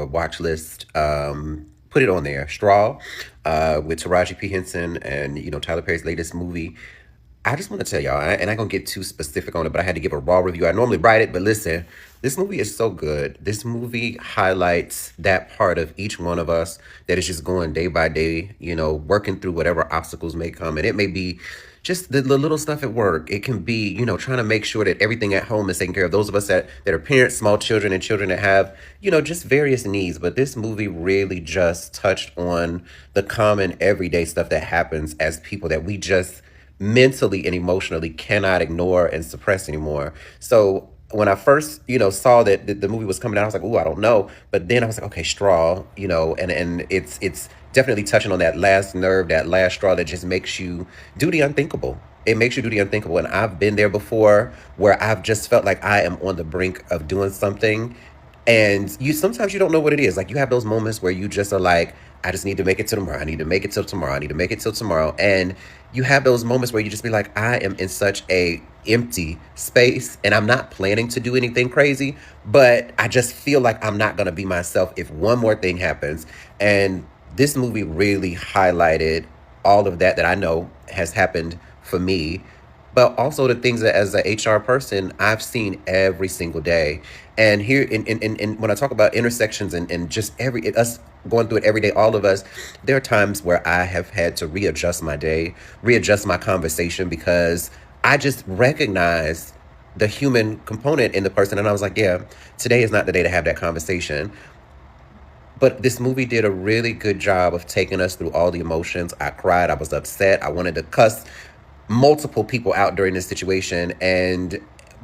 watch list. Put it on there. Straw, with Taraji P. Henson and Tyler Perry's latest movie. I just want to tell y'all, and I'm gonna get too specific on it, but I had to give a raw review. I normally write it, but listen, this movie is so good. This movie highlights that part of each one of us that is just going day by day, working through whatever obstacles may come. And it may be just the little stuff at work. It can be, trying to make sure that everything at home is taken care of. Those of us that are parents, small children, and children that have, just various needs. But this movie really just touched on the common everyday stuff that happens as people that we just mentally and emotionally cannot ignore and suppress anymore. So when I first, saw that the movie was coming out, I was like, "Ooh, I don't know." But then I was like, "Okay, Straw," and it's definitely touching on that last nerve, that last straw that just makes you do the unthinkable. It makes you do the unthinkable, and I've been there before, where I've just felt like I am on the brink of doing something, and you sometimes you don't know what it is. Like, you have those moments where you just are like, I just need to make it till tomorrow. I need to make it till tomorrow. I need to make it till tomorrow. And you have those moments where you just be like, I am in such a empty space and I'm not planning to do anything crazy, but I just feel like I'm not going to be myself if one more thing happens. And this movie really highlighted all of that I know has happened for me, but also the things that as a HR person I've seen every single day. And here in when I talk about intersections and just us going through it every day, all of us, there are times where I have had to readjust my day, readjust my conversation, because I just recognize the human component in the person. And I was like, yeah, today is not the day to have that conversation. But this movie did a really good job of taking us through all the emotions. I cried. I was upset. I wanted to cuss multiple people out during this situation.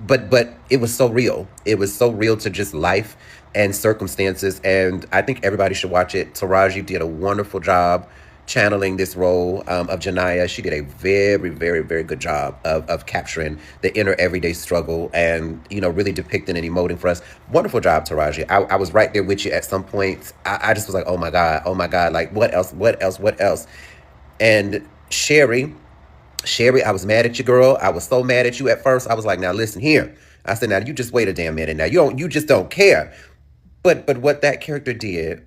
But it was so real. It was so real to just life and circumstances. And I think everybody should watch it. Taraji did a wonderful job channeling this role of Janaya. She did a very, very, very good job of capturing the inner everyday struggle and, really depicting and emoting for us. Wonderful job, Taraji. I was right there with you at some points. I just was like, oh my God, like what else, what else, what else? And Sherry, I was mad at you, girl. I was so mad at you at first. I was like, now listen here. I said, now you just wait a damn minute. Now you just don't care. But what that character did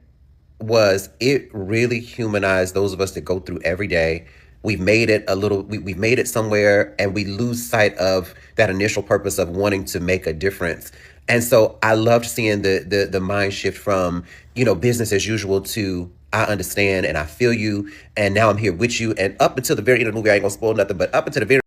was it really humanized those of us that go through every day. We've made it we've made it somewhere, and we lose sight of that initial purpose of wanting to make a difference. And so I loved seeing the mind shift from, business as usual to, I understand and I feel you, and now I'm here with you. And up until the very end of the movie, I ain't gonna spoil nothing, but up until the very